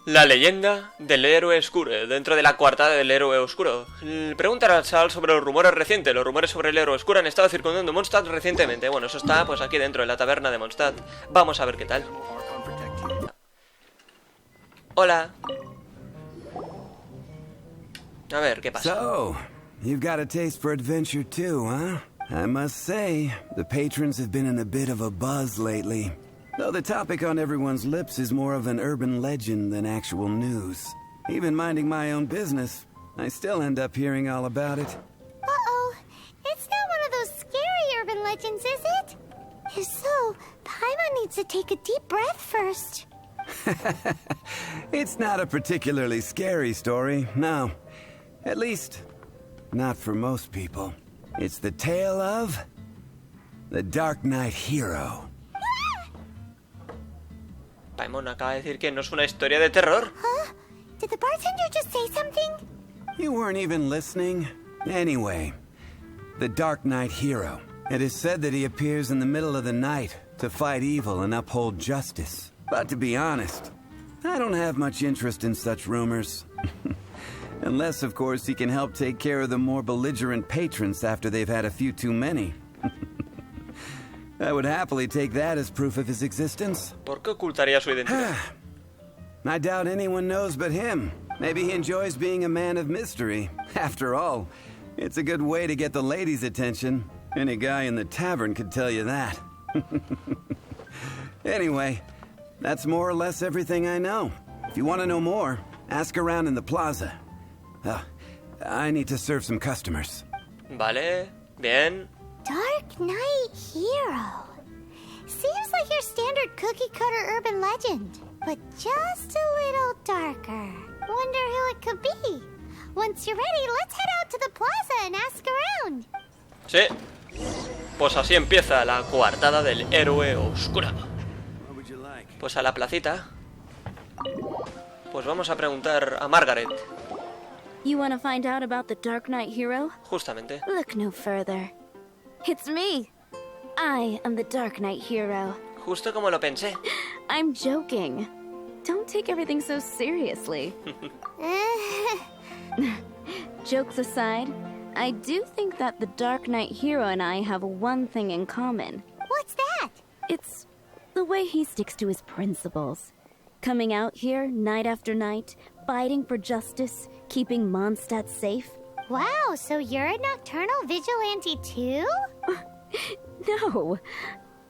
La leyenda del héroe oscuro, dentro de la coartada del héroe oscuro. Pregunta al chaval sobre los rumores recientes. Los rumores sobre el héroe oscuro han estado circundando Mondstadt recientemente. Bueno, eso está pues aquí dentro, en la taberna de Mondstadt. Vamos a ver qué tal. Hola. A ver, ¿qué pasa? So, you've got a taste for adventure too, huh? I must say, the patrons have been in a bit of a buzz lately. Though the topic on everyone's lips is more of an urban legend than actual news. Even minding my own business, I still end up hearing all about it. Uh-oh. It's not one of those scary urban legends, is it? If so, Paimon needs to take a deep breath first. It's not a particularly scary story, no. At least, not for most people. It's the tale of the Dark Knight Hero. Paimon acaba de decir que no es una historia de terror. Huh? Did the bartender just say something? You weren't even listening. Anyway, the Dark Knight Hero. It is said that he appears in the middle of the night to fight evil and uphold justice. But to be honest, I don't have much interest in such rumors. Unless, of course, he can help take care of the more belligerent patrons after they've had a few too many. I would happily take that as proof of his existence. ¿Por qué ocultaría su identidad? I doubt anyone knows but him. Maybe he enjoys being a man of mystery. After all, it's a good way to get the ladies' attention. Any guy in the tavern could tell you that. Anyway, that's more or less everything I know. If you want to know more, ask around in the plaza. I need to serve some customers. Vale, bien. Dark Knight Hero. Seems like your standard cookie-cutter urban legend, but just a little darker. Wonder who it could be. Once you're ready, let's head out to the plaza and ask around. Sí. Pues así empieza la coartada del héroe oscuro. Pues a la placita. Pues vamos a preguntar a Margaret. You want to find out about the Dark Knight Hero? Justamente. Look no further. It's me. I am the Dark Knight Hero. Justo como lo pensé. I'm joking. Don't take everything so seriously. Jokes aside, I do think that the Dark Knight Hero and I have one thing in common. What's that? It's the way he sticks to his principles. Coming out here night after night, fighting for justice, keeping Mondstadt safe. Wow, so you're a nocturnal vigilante too? No,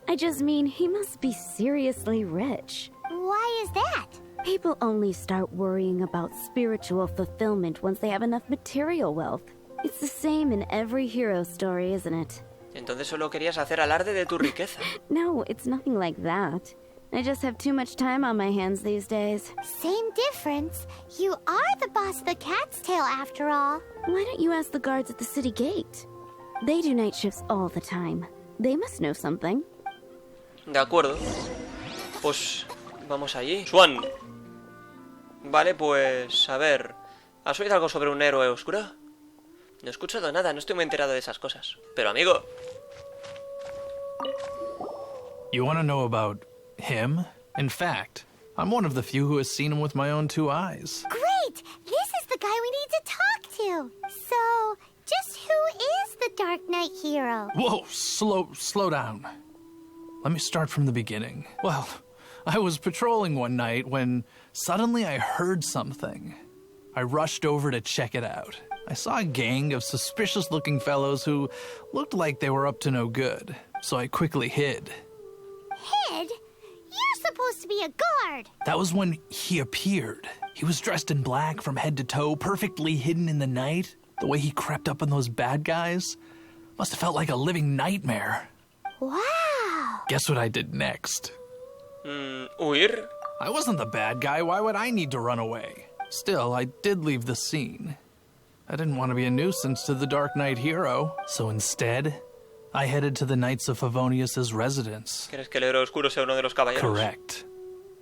I just mean he must be seriously rich. Why is that? People only start worrying about spiritual fulfillment once they have enough material wealth. It's the same in every hero story, isn't it? Entonces solo querías hacer alarde de tu riqueza. No, it's nothing like that. I just have too much time on my hands these days. Same difference. You are the boss of the Cat's Tail after all. Why don't you ask the guards at the city gate? They do night shifts all the time. They must know something. De acuerdo. Pues vamos allí. Swan. Vale, pues a ver. ¿Has oído algo sobre un héroe oscuro? No he escuchado nada, no estoy muy enterado de esas cosas. Pero amigo. You want to know about him? In fact, I'm one of the few who has seen him with my own two eyes. Great! This is the guy we need to talk to. So, just who is the Dark Knight Hero? Whoa, slow down. Let me start from the beginning. Well, I was patrolling one night when suddenly I heard something. I rushed over to check it out. I saw a gang of suspicious-looking fellows who looked like they were up to no good, so I quickly hid. Hid? You're supposed to be a guard. That was when he appeared. He was dressed in black from head to toe, perfectly hidden in the night. The way he crept up on those bad guys must have felt like a living nightmare. Wow. Guess what I did next? ¿Huir? I wasn't the bad guy. Why would I need to run away? Still, I did leave the scene. I didn't want to be a nuisance to the Dark Knight Hero, so instead, I headed to the Knights of Favonius' residence. ¿Quieres que el héroe oscuro sea uno de los caballeros? Correct.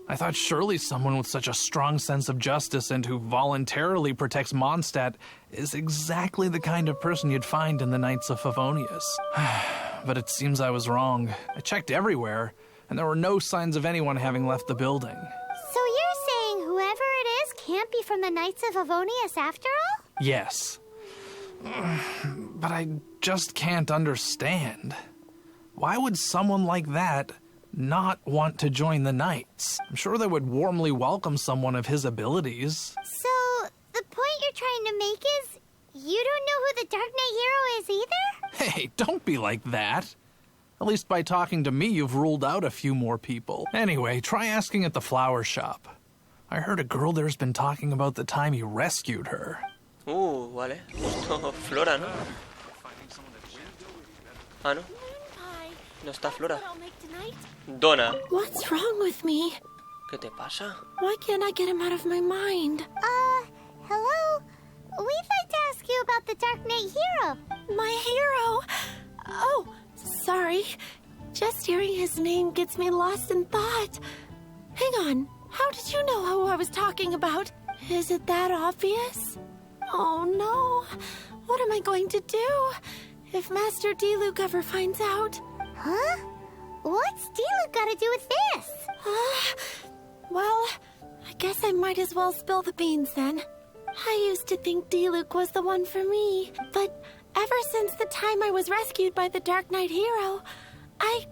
I thought surely someone with such a strong sense of justice and who voluntarily protects Mondstadt is exactly the kind of person you'd find in the Knights of Favonius. But it seems I was wrong. I checked everywhere, and there were no signs of anyone having left the building. So you're saying whoever it can't be from the Knights of Avonius after all? Yes. But I just can't understand. Why would someone like that not want to join the Knights? I'm sure they would warmly welcome someone of his abilities. So, the point you're trying to make is, you don't know who the Dark Knight hero is either? Hey, don't be like that. At least by talking to me, you've ruled out a few more people. Anyway, try asking at the flower shop. I heard a girl there's been talking about the time you rescued her. Vale. Justo Flora, ¿no? Ah, ¿no? No está Flora. Donna. What's wrong with me? ¿Qué te pasa? Why can't I get him out of my mind? Hello? We'd like to ask you about the Dark Knight hero. My hero? Oh, sorry. Just hearing his name gets me lost in thought. Hang on. How did you know who I was talking about? Is it that obvious? Oh no. What am I going to do if Master Diluc ever finds out? Huh? What's Diluc got to do with this? Well, I guess I might as well spill the beans then. I used to think Diluc was the one for me, but ever since the time I was rescued by the Dark Knight hero, I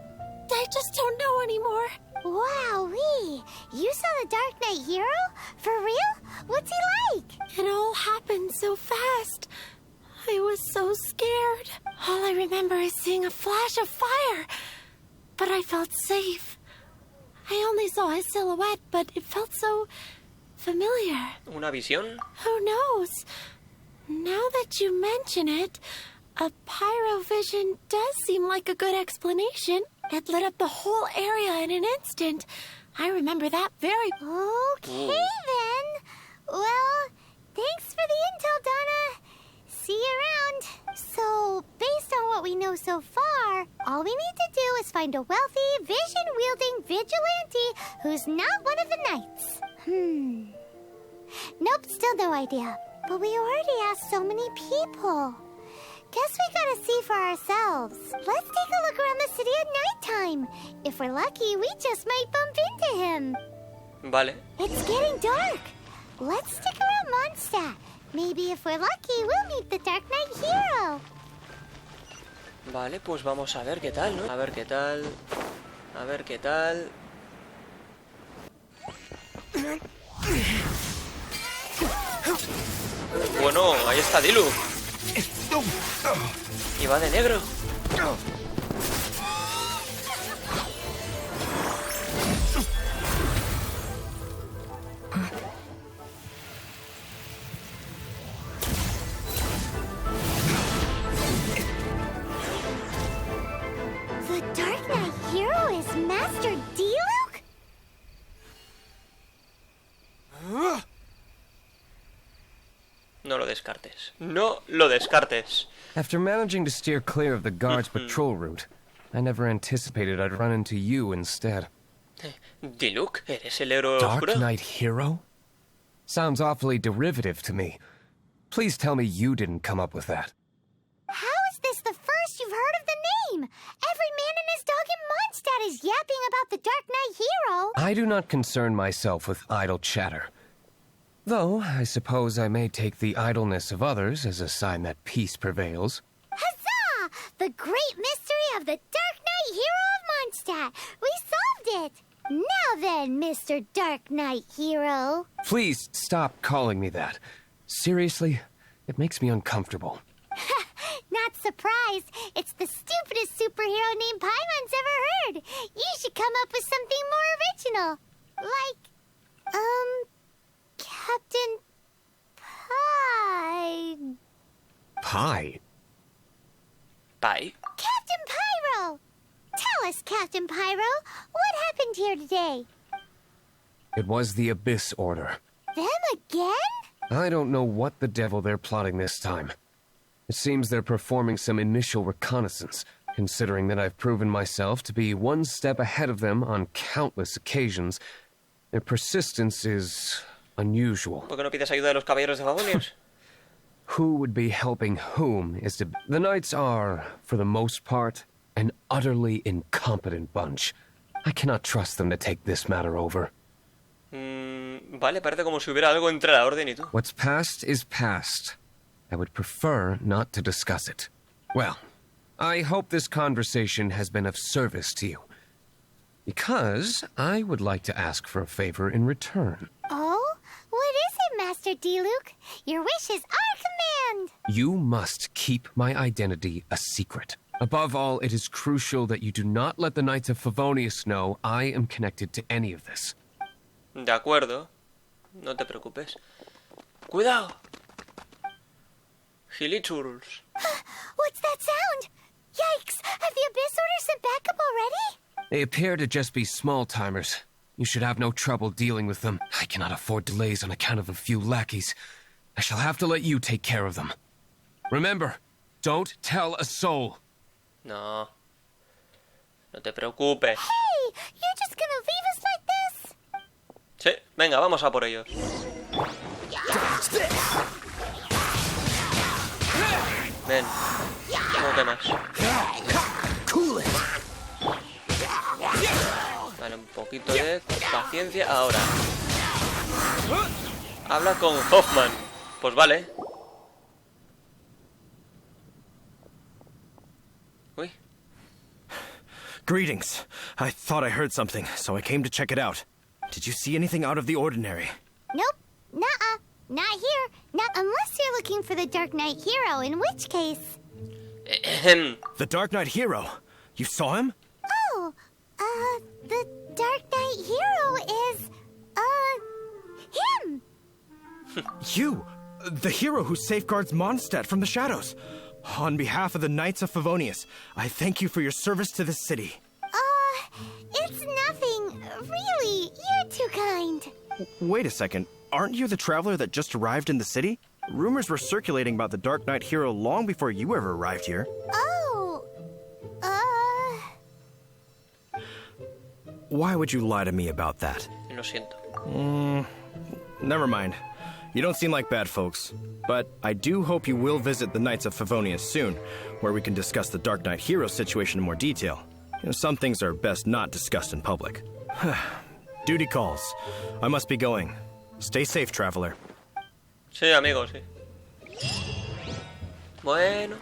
just don't know anymore. Wowee! You saw the Dark Knight hero? For real? What's he like? It all happened so fast. I was so scared. All I remember is seeing a flash of fire, but I felt safe. I only saw his silhouette, but it felt so familiar. ¿Una visión? Who knows? Now that you mention it, a pyrovision does seem like a good explanation. It lit up the whole area in an instant. I remember that very... Okay, then. Well, thanks for the intel, Donna. See you around. So, based on what we know so far, all we need to do is find a wealthy, vision-wielding vigilante who's not one of the knights. Nope, still no idea. But we already asked so many people. Guess we gotta see for ourselves. Let's take a look around the city at nighttime. If we're lucky, we just might bump into him. Vale. It's getting dark. Let's stick around Mondstadt. Maybe if we're lucky, we'll meet the Dark Knight hero. Vale, pues vamos a ver qué tal, ¿no? A ver qué tal. A ver qué tal. Bueno, ahí está Diluc. Y va de negro. The Dark Knight hero is Master Diluc? No lo descartes. No lo descartes. After managing to steer clear of the guard's patrol route, I never anticipated I'd run into you instead. Diluc, ¿eres el héroe Dark oscuro? Knight hero? Sounds awfully derivative to me. Please tell me you didn't come up with that. How is this the first you've heard of the name? Every man and his dog in Mondstadt is yapping about the Dark Knight hero. I do not concern myself with idle chatter. Though, I suppose I may take the idleness of others as a sign that peace prevails. Huzzah! The great mystery of the Dark Knight hero of Mondstadt. We solved it. Now then, Mr. Dark Knight hero. Please stop calling me that. Seriously, it makes me uncomfortable. Not surprised. It's the stupidest superhero name Paimon's ever heard. You should come up with something more original. Like, Captain Pie. Pie? Pai. Captain Pyro! Tell us, Captain Pyro, what happened here today? It was the Abyss Order. Them again? I don't know what the devil they're plotting this time. It seems they're performing some initial reconnaissance, considering that I've proven myself to be one step ahead of them on countless occasions. Their persistence is unusual. ¿Por qué no pides ayuda de los caballeros de Favonius? Who would be helping whom is to... The Knights are, for the most part, an utterly incompetent bunch. I cannot trust them to take this matter over. Vale, parece como si hubiera algo entre la orden y tú. What's past is past. I would prefer not to discuss it. Well, I hope this conversation has been of service to you. Because I would like to ask for a favor in return. Oh? What is it, Master Diluc? Your wish is our command! You must keep my identity a secret. Above all, it is crucial that you do not let the Knights of Favonius know I am connected to any of this. De acuerdo. No te preocupes. ¡Cuidado! Gilichurls. What's that sound? Yikes! Have the Abyss Order sent backup already? They appear to just be small-timers. You should have no trouble dealing with them. I cannot afford delays on account of a few lackeys. I shall have to let you take care of them. Remember, don't tell a soul. No. No te preocupes. Hey! You're just gonna leave us like this? Sí, venga, vamos a por ellos. Ven. ¿Cómo que más? Vale, un poquito de paciencia. Ahora. Habla con Hoffman. Pues vale. Uy. Greetings. I thought I heard something, so I came to check it out. Did you see anything out of the ordinary? Nope. Nuh-uh. Not here. Not unless you're looking for the Dark Knight hero, in which case... The Dark Knight hero? You saw him? Oh, the Dark Knight hero is, him! You! The hero who safeguards Mondstadt from the shadows. On behalf of the Knights of Favonius, I thank you for your service to the city. It's nothing. Really, you're too kind. Wait a second. Aren't you the traveler that just arrived in the city? Rumors were circulating about the Dark Knight hero long before you ever arrived here. Oh, Why would you lie to me about that? Lo siento. Never mind. You don't seem like bad folks. But I do hope you will visit the Knights of Favonius soon, where we can discuss the Dark Knight hero situation in more detail. You know, some things are best not discussed in public. Duty calls. I must be going. Stay safe, traveler. Sí, amigo, sí. Bueno.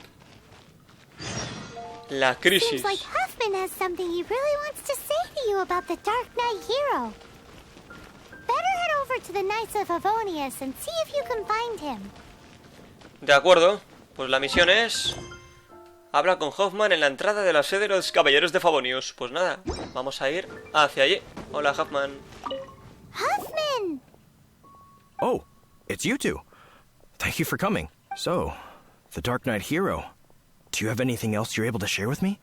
La crisis. seems like Huffman has something he really wants to say to you about the Dark Knight hero. Better head over to the Knights of Favonius and see if you can find him. De acuerdo. Pues la misión es... Habla con Hoffman en la entrada de la sede de los Caballeros de Favonius. Pues nada, vamos a ir hacia allí. Hola, Hoffman. Huffman! Oh, it's you two. Thank you for coming. So, the Dark Knight hero. Do you have anything else you're able to share with me?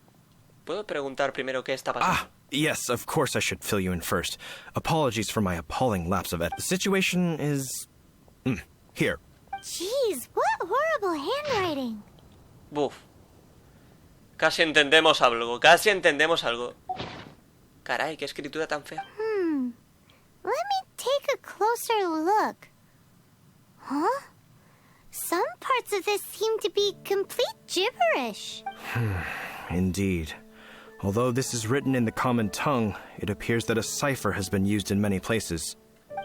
¿Puedo preguntar primero qué está pasando? Yes, of course I should fill you in first. Apologies for my appalling lapse of it. The situation is... here. Jeez, what horrible handwriting. Buf. Casi entendemos algo, casi entendemos algo. Caray, qué escritura tan fea. Let me take a closer look. Huh? Some parts of this seem to be complete gibberish. Indeed. Although this is written in the common tongue, it appears that a cipher has been used in many places.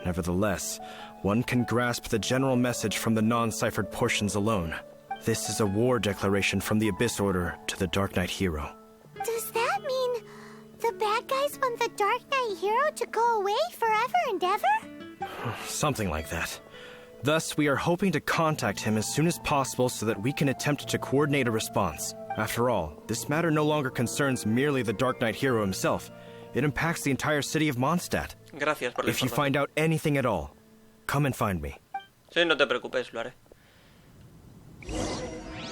Nevertheless, one can grasp the general message from the non-ciphered portions alone. This is a war declaration from the Abyss Order to the Dark Knight hero. Does that mean the bad guys want the Dark Knight hero to go away forever and ever? Something like that. Thus, we are hoping to contact him as soon as possible so that we can attempt to coordinate a response. After all, this matter no longer concerns merely the Dark Knight hero himself. It impacts the entire city of Mondstadt. Gracias por la If you información. find out anything at all, come and find me. Sí, no te preocupes, lo haré.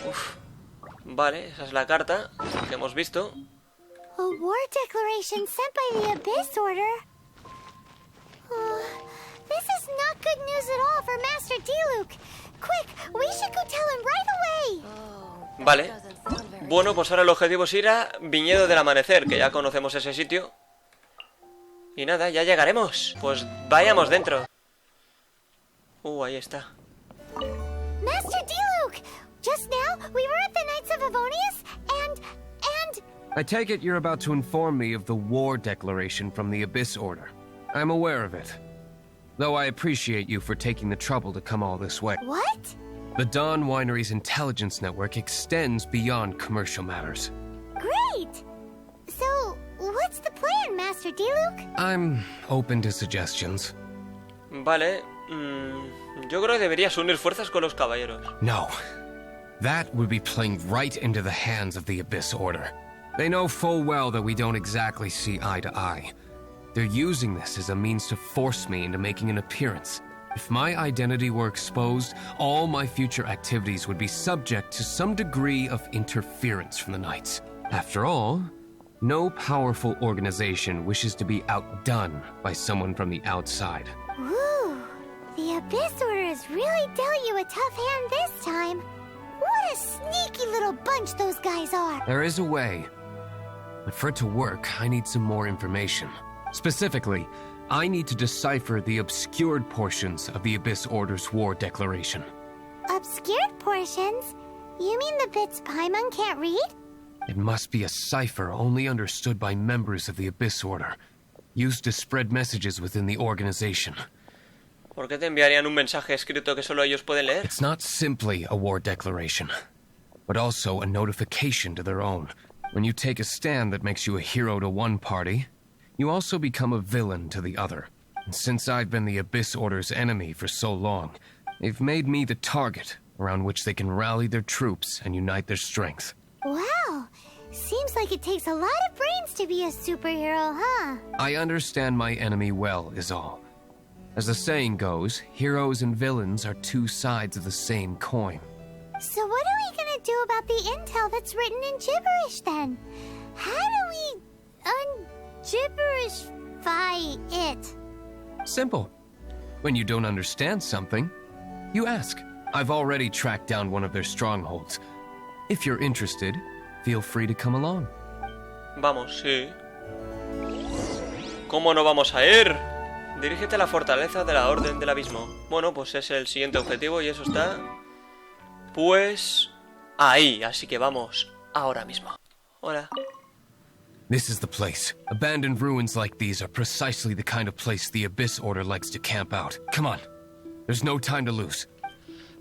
Uf. Vale, esa es la carta que hemos visto. A war declaration sent by the Abyss Order? This is not good news at all for Master Diluc. Quick, we should go tell him right away. Vale. Bueno, pues ahora el objetivo es ir a Viñedo del Amanecer, que ya conocemos ese sitio. Y nada, ya llegaremos. Pues vayamos dentro. Ahí está. Master Diluc! Just now, we were at the Knights of Favonius, and... I take it you're about to inform me of the war declaration from the Abyss Order. I'm aware of it. though I appreciate you for taking the trouble to come all this way. What? The Dawn Winery's intelligence network extends beyond commercial matters. Great! So, what's the plan, Master Diluc? I'm open to suggestions. Vale. Yo creo que deberías unir fuerzas con los caballeros. No. That would be playing right into the hands of the Abyss Order. They know full well that we don't exactly see eye to eye. They're using this as a means to force me into making an appearance. If my identity were exposed, all my future activities would be subject to some degree of interference from the Knights. After all, no powerful organization wishes to be outdone by someone from the outside. Ooh, the Abyss Order has really dealt you a tough hand this time. What a sneaky little bunch those guys are. There is a way. But for it to work, I need some more information. Specifically, I need to decipher the obscured portions of the Abyss Order's war declaration. Obscured portions? You mean the bits Paimon can't read? It must be a cipher only understood by members of the Abyss Order, used to spread messages within the organization. ¿Por qué te enviarían un mensaje escrito que solo ellos pueden leer? It's not simply a war declaration, but also a notification to their own. When you take a stand that makes you a hero to one party, you also become a villain to the other. And since I've been the Abyss Order's enemy for so long, they've made me the target around which they can rally their troops and unite their strength. Wow, seems like it takes a lot of brains to be a superhero, huh? I understand my enemy well, is all. As the saying goes, heroes and villains are two sides of the same coin. So what are we gonna do about the intel that's written in gibberish, then? How do we un-gibberishify it? Simple. When you don't understand something, you ask. I've already tracked down one of their strongholds. If you're interested, feel free to come along. Vamos, sí. ¿Cómo no vamos a ir? Dirígete a la fortaleza de la Orden del Abismo. Bueno, pues es el siguiente objetivo y eso está... pues... ahí, así que vamos ahora mismo. Hola. This is the place. Abandoned ruins like these are precisely the kind of place the Abyss Order likes to camp out. Come on. There's no time to lose.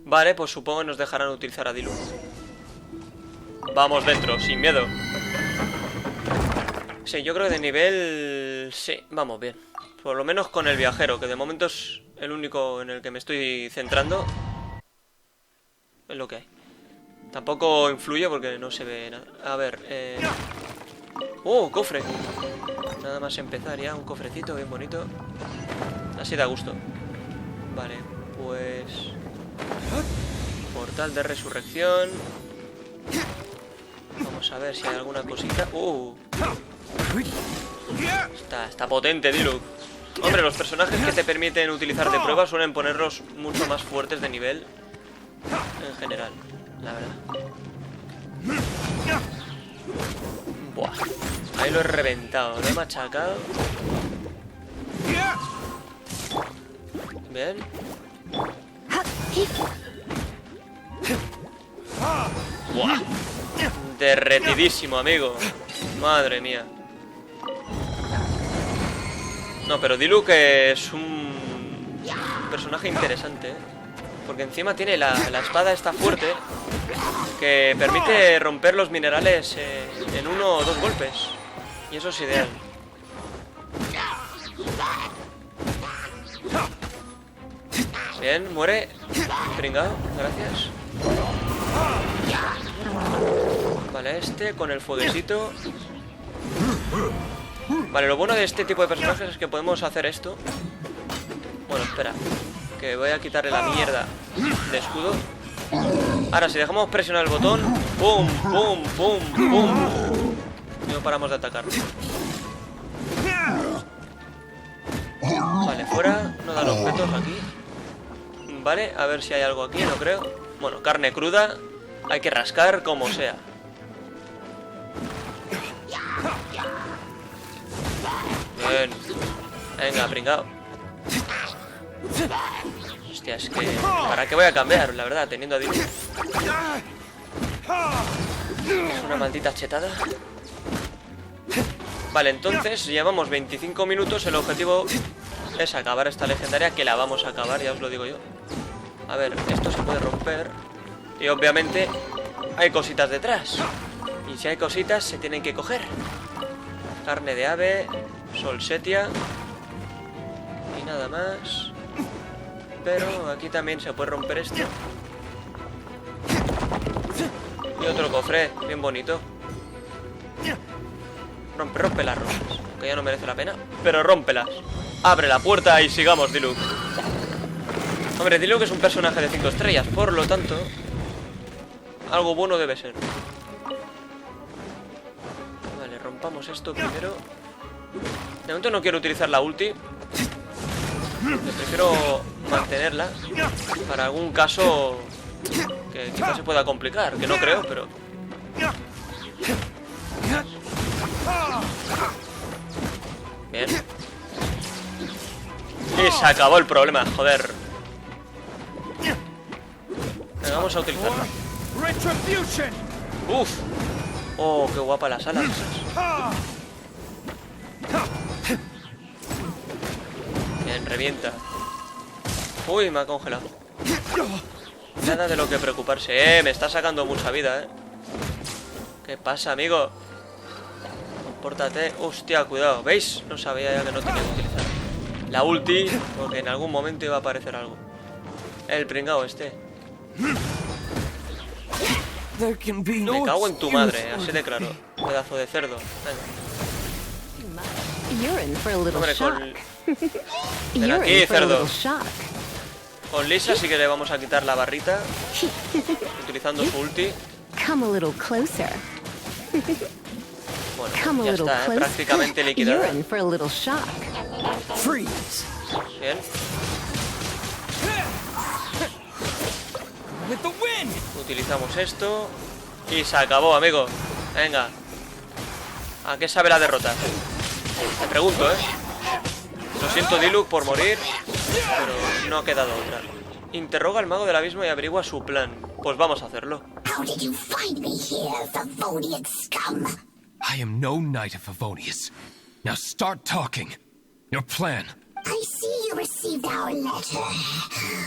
Vale, pues supongo que nos dejarán utilizar a Diluc. Vamos dentro, sin miedo. Sí, yo creo que de nivel... sí, vamos bien. Por lo menos con el viajero, que de momento es el único en el que me estoy centrando. Es lo que hay. Tampoco influye porque no se ve nada. A ver, ¡oh, cofre! Nada más empezar ya, un cofrecito bien bonito. Así da gusto. Vale, pues... portal de resurrección. Vamos a ver si hay alguna cosita. Está potente, Diluc. Hombre, los personajes que te permiten utilizar de prueba suelen ponerlos mucho más fuertes de nivel en general, la verdad. Buah. Ahí lo he reventado, lo he machacado. Bien. Buah. Derretidísimo, amigo. Madre mía. No, pero Diluc es un personaje interesante, ¿eh? Porque encima tiene la espada esta fuerte que permite romper los minerales en uno o dos golpes. Y eso es ideal. Bien, muere. Pringao, gracias. Vale, este con el fueguecito. Vale, lo bueno de este tipo de personajes es que podemos hacer esto. Bueno, espera, que voy a quitarle la mierda de escudo. Ahora, si dejamos presionar el botón, ¡pum, pum, pum, pum! Y no paramos de atacar. Vale, fuera. No da los petos aquí. Vale, a ver si hay algo aquí, no creo. Bueno, carne cruda. Hay que rascar como sea. Bien. Venga, pringao. Hostia, es que... ¿para qué voy a cambiar? La verdad, teniendo a Diluc. Es una maldita chetada. Vale, entonces llevamos 25 minutos. El objetivo es acabar esta legendaria, que la vamos a acabar, ya os lo digo yo. A ver, esto se puede romper. Y obviamente hay cositas detrás. Y si hay cositas, se tienen que coger. Carne de ave, solsetia y nada más. Pero aquí también se puede romper esto. Y otro cofre, bien bonito. Rompe las rosas, que ya no merece la pena, pero rómpelas. Abre la puerta y sigamos, Diluc. Hombre, Diluc es un personaje de 5 estrellas, por lo tanto, algo bueno debe ser. Vale, rompamos esto primero. De momento no quiero utilizar la ulti. Prefiero mantenerla para algún caso que quizás se pueda complicar, que no creo, pero... Bien. Y se acabó el problema, joder. Venga, vamos a utilizarla. Uf. Oh, qué guapa las alas esas. Bien, revienta. Uy, me ha congelado. Nada de lo que preocuparse. Me está sacando mucha vida, ¿Qué pasa, amigo? Compórtate. Hostia, cuidado. ¿Veis? No sabía ya que no tenía que utilizar la ulti, porque en algún momento iba a aparecer algo. El pringao este. Me cago en tu madre, así de claro. Pedazo de cerdo. Hombre, ven aquí, cerdo. Con Lisa sí que le vamos a quitar la barrita, utilizando su ulti. Bueno, ya está, prácticamente liquidada. Bien. Utilizamos esto y se acabó, amigo. Venga. ¿A qué sabe la derrota? Te pregunto, Lo siento, Diluc, por morir, pero no ha quedado otra. Interroga al mago del abismo y averigua su plan. Pues vamos a hacerlo. I am no knight of Favonius. Now start talking. Your plan. I see you received our letter.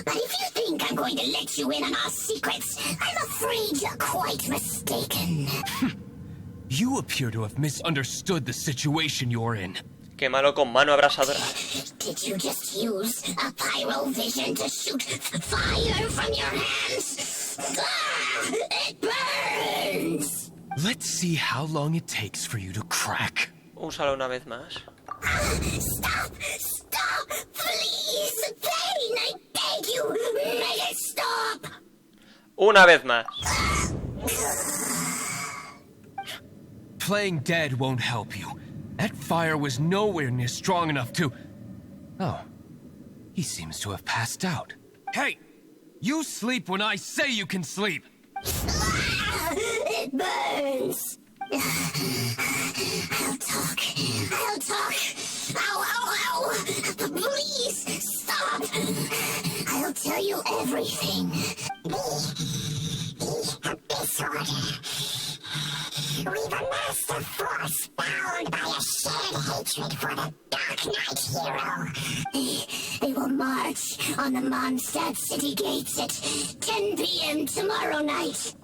But if you think I'm going to let you in on our secrets, I'm afraid you're quite mistaken. You appear to have misunderstood the situation you're in. Qué malo con mano abrasadora. Did you just use a pyro vision to shoot fire from your hands? Ah, it burns! Let's see how long it takes for you to crack. Úsalo una vez más. Stop! Stop! Please! Pain! I beg you! Make it stop! Una vez más. Playing dead won't help you. That fire was nowhere near strong enough to... Oh. He seems to have passed out. Hey! You sleep when I say you can sleep! It burns! I'll talk. I'll talk. Ow, ow, ow! Please, stop! I'll tell you everything. Disorder. We've amassed a force bound by a shared hatred for the Dark Knight hero. They will march on the Mondstadt city gates at 10 p.m. tomorrow night.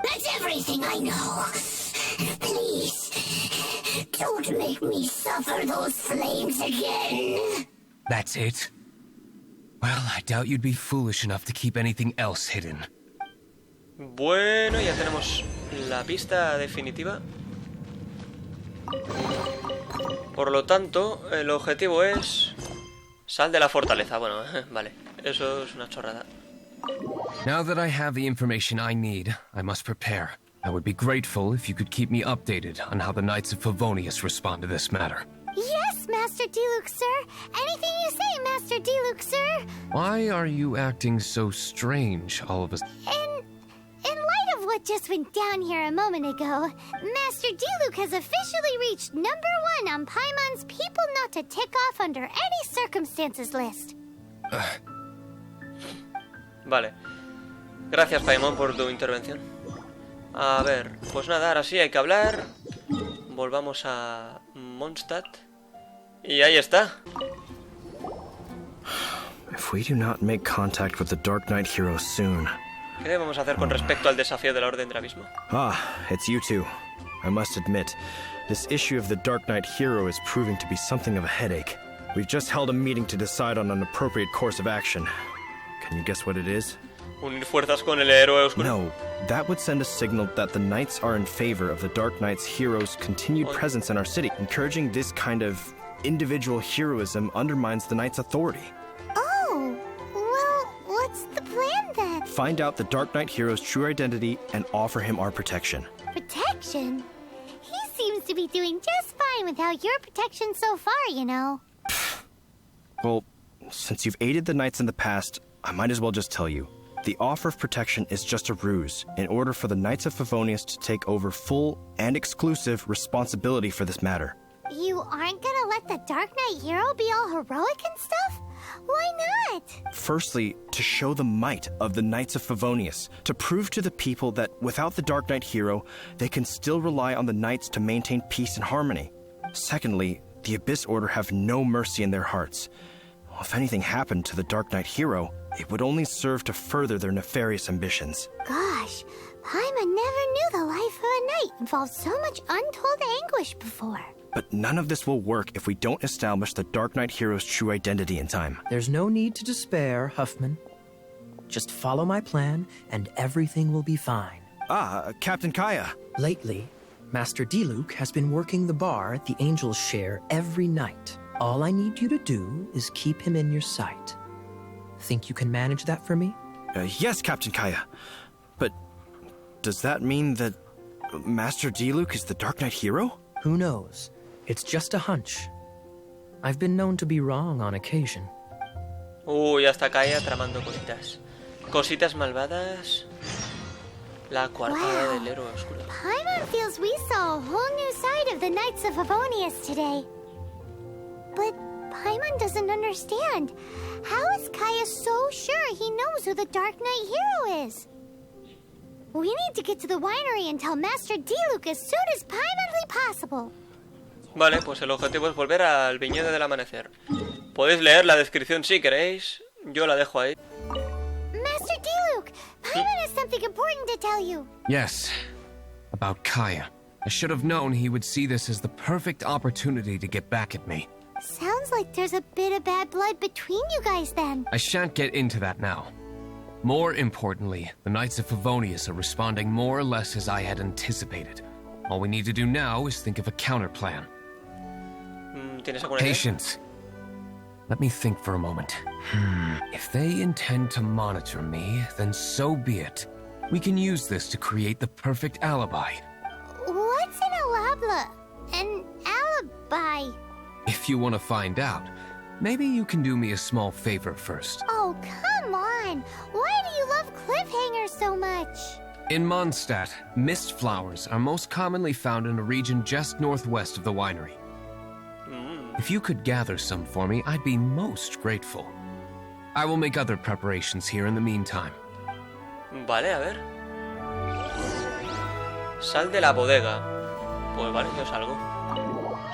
That's everything I know. Please, don't make me suffer those flames again. That's it? Well, I doubt you'd be foolish enough to keep anything else hidden. Bueno, ya tenemos la pista definitiva. Por lo tanto, el objetivo es... Sal de la fortaleza. Bueno, vale. Eso es una chorrada. Now that I have the information I need, I must prepare. I would be grateful if you could keep me updated on how the Knights of Favonius respond to this matter. Yes, Master Diluc, sir. Anything you say, Master Diluc, sir. Why are you acting so strange all of a sudden? In light of what just went down here a moment ago, Master Diluc has officially reached #1 on Paimon's People Not to Tick Off Under Any Circumstances list. Vale. Gracias, Paimon, por tu intervención. A ver, pues nada, ahora sí hay que hablar. Volvamos a Mondstadt. Y ahí está. If we do not make contact with the Dark Knight hero soon... ¿Qué debemos hacer con respecto al desafío de la Orden del Abismo? Ah, it's you two. I must admit, this issue of the Dark Knight hero is proving to be something of a headache. We've just held a meeting to decide on an appropriate course of action. Can you guess what it is? ¿Unir fuerzas con el Héroe Oscuro? No, that would send a signal that the Knights are in favor of the Dark Knight's hero's continued presence in our city. Encouraging this kind of individual heroism undermines the Knights' authority. Oh, well, what's the plan then? Find out the Dark Knight hero's true identity and offer him our protection. Protection? He seems to be doing just fine without your protection so far, you know. Well, since you've aided the Knights in the past, I might as well just tell you. The offer of protection is just a ruse in order for the Knights of Favonius to take over full and exclusive responsibility for this matter. You aren't gonna let the Dark Knight hero be all heroic and stuff? Why not? Firstly, to show the might of the Knights of Favonius, to prove to the people that without the Dark Knight hero, they can still rely on the Knights to maintain peace and harmony. Secondly, the Abyss Order have no mercy in their hearts. If anything happened to the Dark Knight hero, it would only serve to further their nefarious ambitions. Gosh, Paimon never knew the life of a knight involved so much untold anguish before. But none of this will work if we don't establish the Dark Knight hero's true identity in time. There's no need to despair, Huffman. Just follow my plan, and everything will be fine. Ah, Captain Kaya. Lately, Master Diluc has been working the bar at the Angel's Share every night. All I need you to do is keep him in your sight. Think you can manage that for me? Yes, Captain Kaya. But does that mean that Master Diluc is the Dark Knight hero? Who knows? It's just a hunch. I've been known to be wrong on occasion. Ya está Kaya tramando cositas. Cositas malvadas. La coartada del Héroe Oscuro. Paimon feels we saw a whole new side of the Knights of Favonius today. But Paimon doesn't understand. How is Kaya so sure he knows who the Dark Knight hero is? We need to get to the winery and tell Master Diluc as soon as Paimonly possible. Vale, pues el objetivo es volver al viñedo del amanecer. Podéis leer la descripción si queréis. Yo la dejo ahí. Master Diluc, Paimon has something important to tell you. Yes, about Kaya. I should have known he would see this as the perfect opportunity to get back at me. Sounds like there's a bit of bad blood between you guys then. I shan't get into that now. More importantly, the Knights of Favonius are responding more or less as I had anticipated. All we need to do now is think of a counterplan. Patience. Let me think for a moment. If they intend to monitor me, then so be it. We can use this to create the perfect alibi. What's an alabla? An alibi? If you want to find out, maybe you can do me a small favor first. Oh, come on! Why do you love cliffhangers so much? In Mondstadt, mist flowers are most commonly found in a region just northwest of the winery. If you could gather some for me, I'd be most grateful. I will make other preparations here in the meantime. Vale, a ver. Sal de la bodega. Pues vale, yo salgo.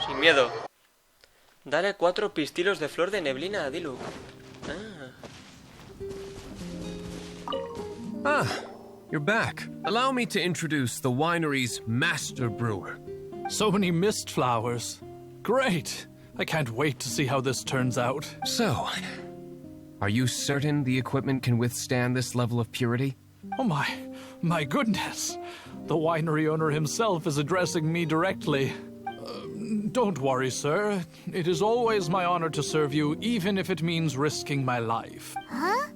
Sin miedo. Dale 4 pistilos de flor de neblina a Diluc. You're back. Allow me to introduce the winery's master brewer. So many mist flowers. Great. I can't wait to see how this turns out. So, are you certain the equipment can withstand this level of purity? Oh my goodness. The winery owner himself is addressing me directly. Don't worry, sir. It is always my honor to serve you, even if it means risking my life. Huh?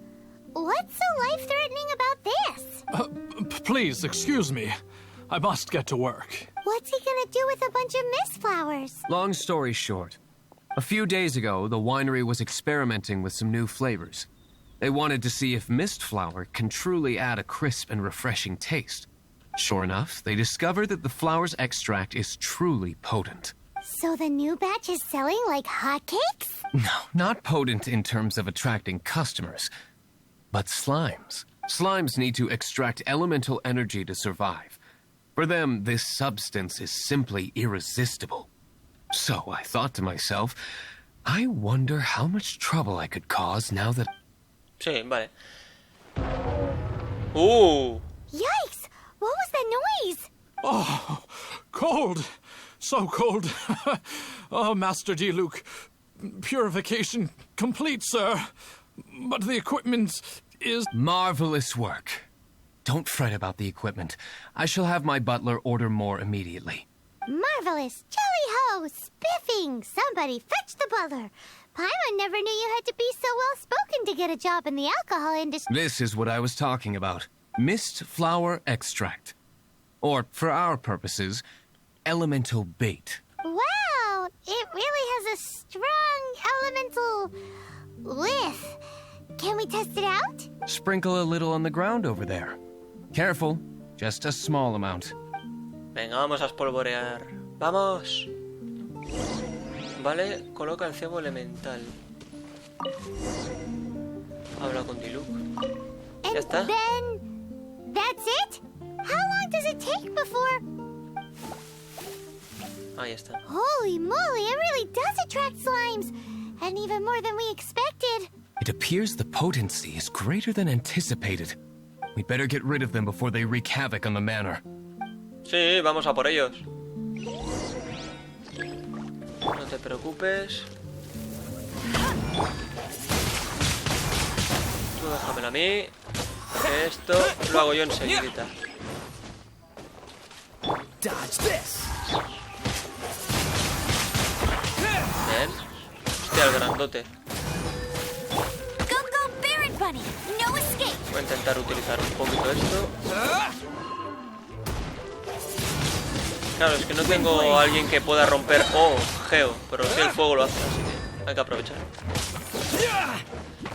What's so life-threatening about this? Please, excuse me. I must get to work. What's he gonna do with a bunch of mist flowers? Long story short, a few days ago, the winery was experimenting with some new flavors. They wanted to see if mist flower can truly add a crisp and refreshing taste. Sure enough, they discovered that the flower's extract is truly potent. So the new batch is selling like hotcakes? No, not potent in terms of attracting customers, but slimes. Slimes need to extract elemental energy to survive. For them, this substance is simply irresistible. So I thought to myself, I wonder how much trouble I could cause now that... Sí, vale. Yikes! What was that noise? Oh, cold. So cold. Oh, Master Diluc. Purification complete, sir. But the equipment is... Marvelous work. Don't fret about the equipment. I shall have my butler order more immediately. Marvelous! Jolly-ho! Spiffing! Somebody fetch the butler! Paimon never knew you had to be so well-spoken to get a job in the alcohol industry. This is what I was talking about. Mist flower extract. Or, for our purposes, elemental bait. Wow! It really has a strong elemental... whiff. Can we test it out? Sprinkle a little on the ground over there. Careful, just a small amount. Venga, vamos a espolvorear. ¡Vamos! Vale, coloca el cebo elemental. Habla con Diluc. Ya está. Then... that's it? How long does it take before... Ahí está. Holy moly, it really does attract slimes! And even more than we expected. It appears the potency is greater than anticipated. We'd better get rid of them before they wreak havoc on the manor. Sí, vamos a por ellos. No te preocupes. Tú déjamelo a mí. Esto lo hago yo enseguida. Bien. Hostia, el grandote. Voy a intentar utilizar un poquito esto. Claro, es que no tengo a alguien que pueda romper... Oh, geo. Pero si el fuego lo hace, así que hay que aprovechar.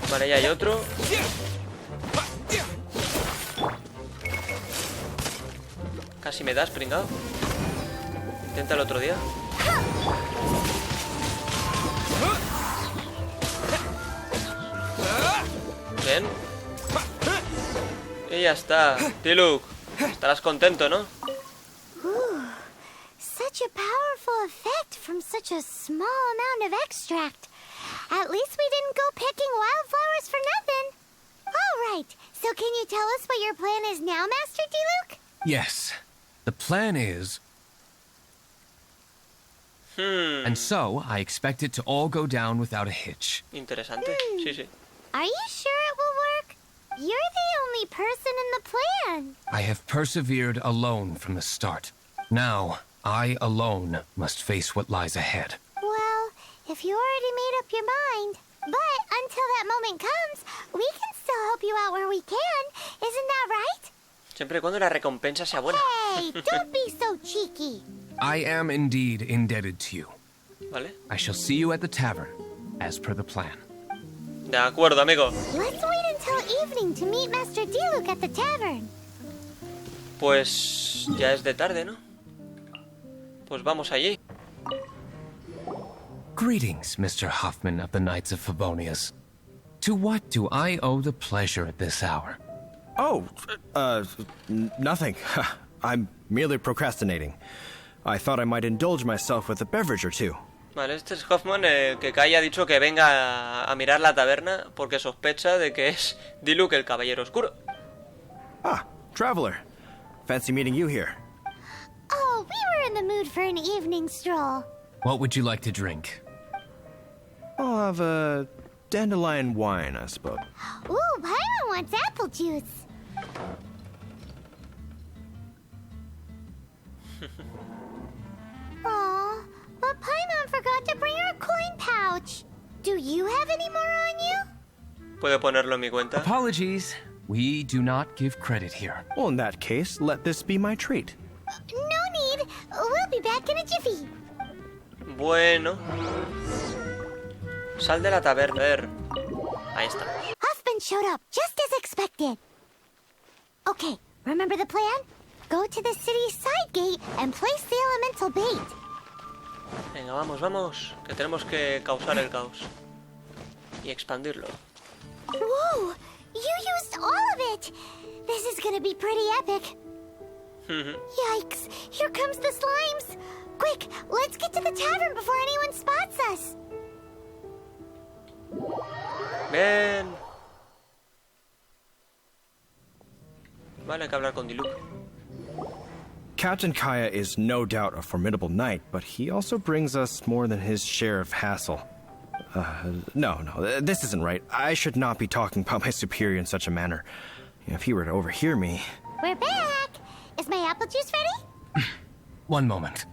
Vale, ya hay otro. Casi me das, pringao. Intenta el otro día. Bien. Y ya está. Diluc, estarás contento, ¿no? Such a powerful effect from such a small amount of extract. At least we didn't go picking wildflowers for nothing. All right, so can you tell us what your plan is now, Master Diluc? Yes. The plan is... And so, I expect it to all go down without a hitch. Interesante. Sí, sí. Are you sure it will work? You're the only person in the plan. I have persevered alone from the start. Now, I alone must face what lies ahead. Well, if you already made up your mind. But until that moment comes, we can still help you out where we can. Isn't that right? Siempre y cuando la recompensa sea buena. Hey, don't be so cheeky. I am indeed indebted to you. Vale. I shall see you at the tavern, as per the plan. De acuerdo, amigo. Let's wait until evening to meet Master Diluc at the tavern. Pues ya es de tarde, ¿no? Pues vamos allí. Greetings, Mr. Huffman of the Knights of Favonius. To what do I owe the pleasure at this hour? Oh, nothing. I'm merely procrastinating. I thought I might indulge myself with a beverage or two. Vale, este es Hoffman, que Kai ha dicho que venga a mirar la taberna porque sospecha de que es Diluc, el caballero oscuro. Ah, traveler. Fancy meeting you here. Oh, we were in the mood for an evening stroll. What would you like to drink? I'll have a dandelion wine, I suppose. Ooh, Paimon wants apple juice. Aw, but Paimon forgot to bring her coin pouch. Do you have any more on you? ¿Puedo ponerlo en mi cuenta? Apologies. We do not give credit here. Well, in that case, let this be my treat. No need. We'll be back in a jiffy. Bueno. Sal de la taberna. A ver. Ahí está. Huffman showed up, just as expected. Okay, remember the plan? Go to the city's side gate and place the elemental bait. Venga, vamos, vamos. Que tenemos que causar el caos. Y expandirlo. Whoa! You used all of it! This is gonna be pretty epic. Yikes! Here comes the slimes! Quick, let's get to the tavern before anyone spots us! Ven. Vale, hay que hablar con Diluc. Captain Kaya is no doubt a formidable knight, but he also brings us more than his share of hassle. No, this isn't right. I should not be talking about my superior in such a manner. If he were to overhear me... We're back! Is my apple juice ready? One moment.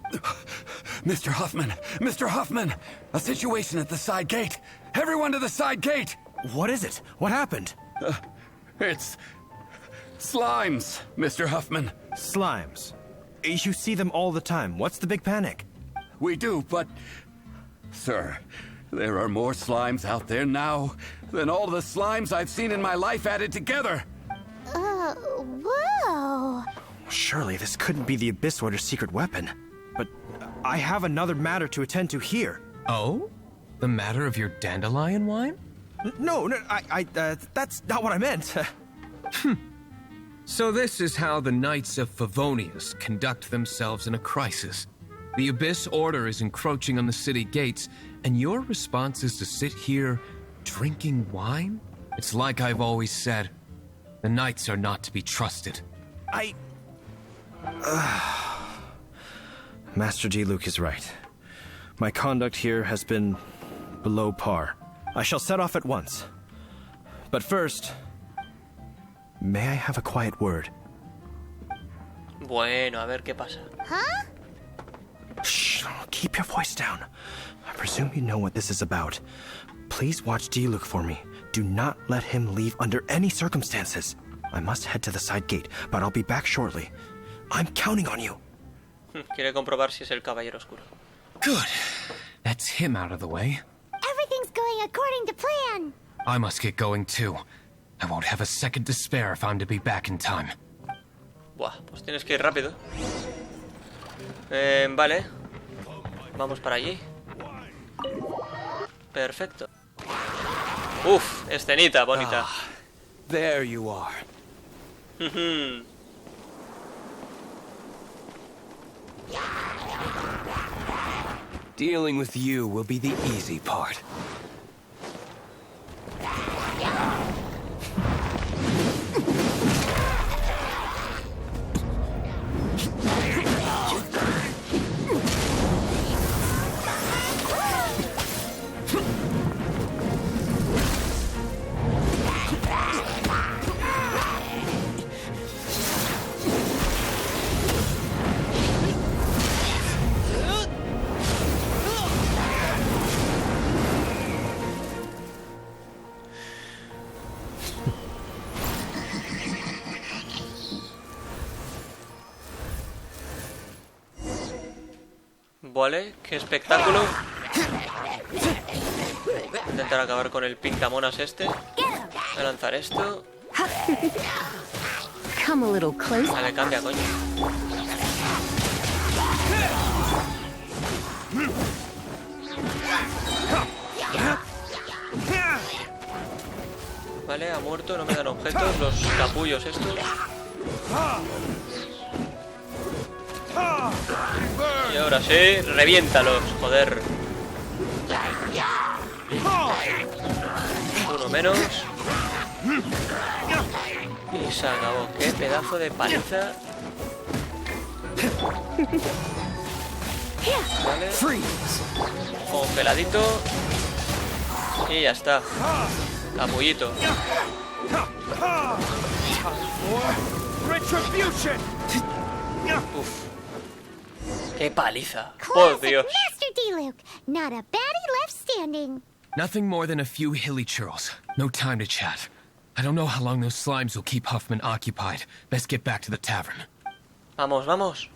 Mr. Huffman! Mr. Huffman! A situation at the side gate! Everyone to the side gate! What is it? What happened? It's... slimes, Mr. Huffman. Slimes. You see them all the time. What's the big panic? We do, but... Sir, there are more slimes out there now than all the slimes I've seen in my life added together. Whoa! Surely this couldn't be the Abyss Order's secret weapon. But I have another matter to attend to here. Oh? The matter of your dandelion wine? No, that's not what I meant. So this is how the Knights of Favonius conduct themselves in a crisis. The Abyss Order is encroaching on the city gates, and your response is to sit here drinking wine? It's like I've always said, the Knights are not to be trusted. Master Diluc is right. My conduct here has been below par. I shall set off at once. But first, may I have a quiet word? Bueno, a ver qué pasa. Huh? Shh, keep your voice down. I presume you know what this is about. Please watch Diluc for me. Do not let him leave under any circumstances. I must head to the side gate, but I'll be back shortly. I'm counting on you. Quiere comprobar si es el Caballero Oscuro. Good. That's him out of the way. Everything's going according to plan. I must get going too. I won't have a second to spare if I'm to be back in time. Buah, pues tienes que ir rápido. Vale. Vamos para allí. Perfecto. Uf, escenita bonita. There you are. Dealing with you will be the easy part. Vale, qué espectáculo. Intentar acabar con el pintamonas este. Voy a lanzar esto. Come a little closer. Vale, cambia, coño. Vale, ha muerto, no me dan objetos. Los capullos estos. Y ahora sí, reviéntalos, joder. Uno menos. Y se acabó. Qué pedazo de paliza. Vale. Congeladito. Y ya está. Capullito. Uf. ¡Qué paliza! ¡Por Dios! Master Diluc, not a baddie left standing. Nothing more than a few hilly churls. No time to chat. I don't know how long those slimes will keep Huffman occupied. Best get back to the tavern. Vamos, vamos.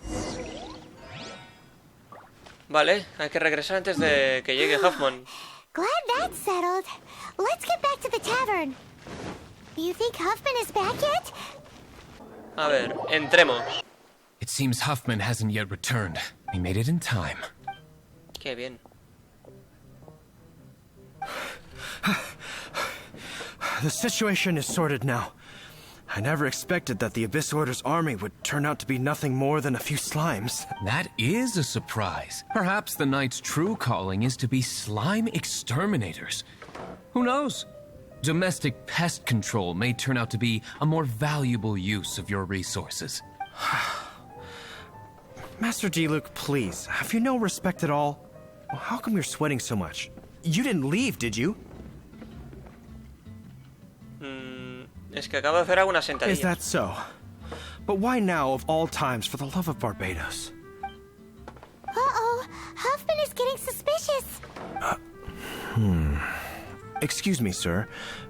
Vale, hay que regresar antes de que llegue Huffman. Glad that's settled. Let's get back to the tavern. You think Huffman is back yet? A ver, entremos. It seems Huffman hasn't yet returned. He made it in time. Qué bien. The situation is sorted now. I never expected that the Abyss Order's army would turn out to be nothing more than a few slimes. That is a surprise. Perhaps the Knight's true calling is to be slime exterminators. Who knows? Domestic pest control may turn out to be a more valuable use of your resources. Master Diluc, please, have you no respect at all? How come you're sweating so much? You didn't leave, did you? Es que acabo de hacer algunas sentadillas. Is that so? But why now, of all times, for the love of Barbados? Uh-oh, Huffman is getting suspicious. Excuse me, sir.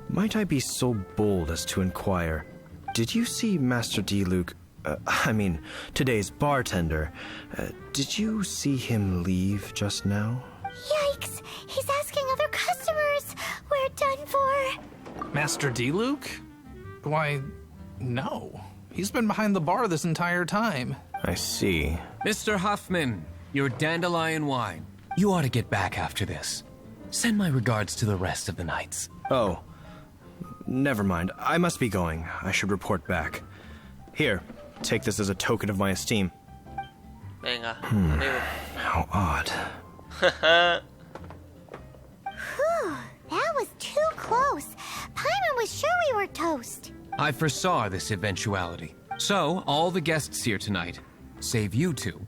Might I be so bold as to inquire, did you see Master Diluc, today's bartender, did you see him leave just now? Yikes, he's asking other customers. We're done for. Master Diluc? Why, no. He's been behind the bar this entire time. I see. Mr. Huffman, your dandelion wine. You ought to get back after this. Send my regards to the rest of the knights. Oh, never mind. I must be going. I should report back. Here, take this as a token of my esteem. Venga, amigo. How odd. Whew, that was too close. Paimon was sure we were toast. I foresaw this eventuality. So, all the guests here tonight, save you two,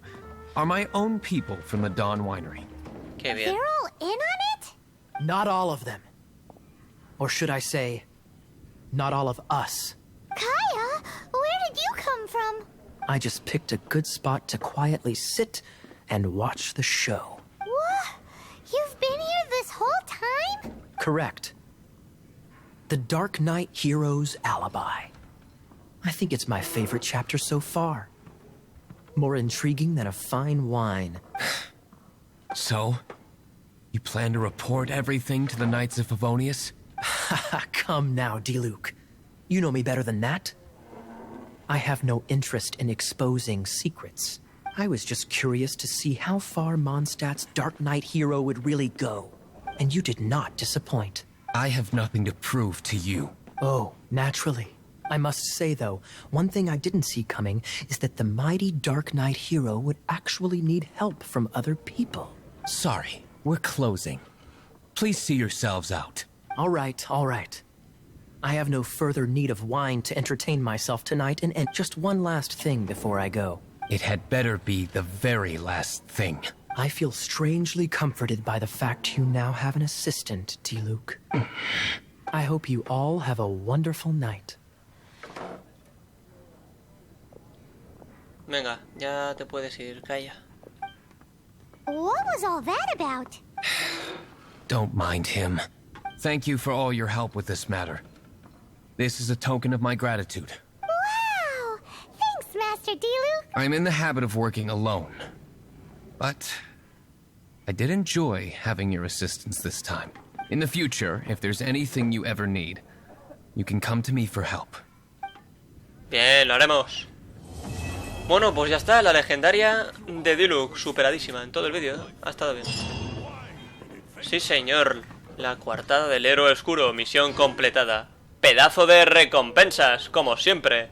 are my own people from the Dawn Winery. Qué bien. They're all in on it? Not all of them. Or should I say, not all of us. Kaya, where did you come from? I just picked a good spot to quietly sit and watch the show. What? You've been here this whole time? Correct. The Dark Knight Hero's Alibi. I think it's my favorite chapter so far. More intriguing than a fine wine. So, you plan to report everything to the Knights of Favonius? Come now, Diluc. You know me better than that. I have no interest in exposing secrets. I was just curious to see how far Mondstadt's Dark Knight hero would really go. And you did not disappoint. I have nothing to prove to you. Oh, naturally. I must say, though, one thing I didn't see coming is that the mighty Dark Knight hero would actually need help from other people. Sorry, we're closing. Please see yourselves out. All right, all right. I have no further need of wine to entertain myself tonight, and just one last thing before I go. It had better be the very last thing. I feel strangely comforted by the fact you now have an assistant, Diluc. I hope you all have a wonderful night. Venga, ya te puedes ir, calla. What was all that about? Don't mind him. Thank you for all your help with this matter. This is a token of my gratitude. Wow! Thanks, Master Diluc. I'm in the habit of working alone. But I did enjoy having your assistance this time. In the future, if there's anything you ever need, you can come to me for help. Bien, lo haremos. Bueno, pues ya está, la legendaria de Diluc, superadísima en todo el vídeo, ¿eh? Ha estado bien. Sí, señor, la coartada del héroe oscuro, misión completada. Pedazo de recompensas, como siempre.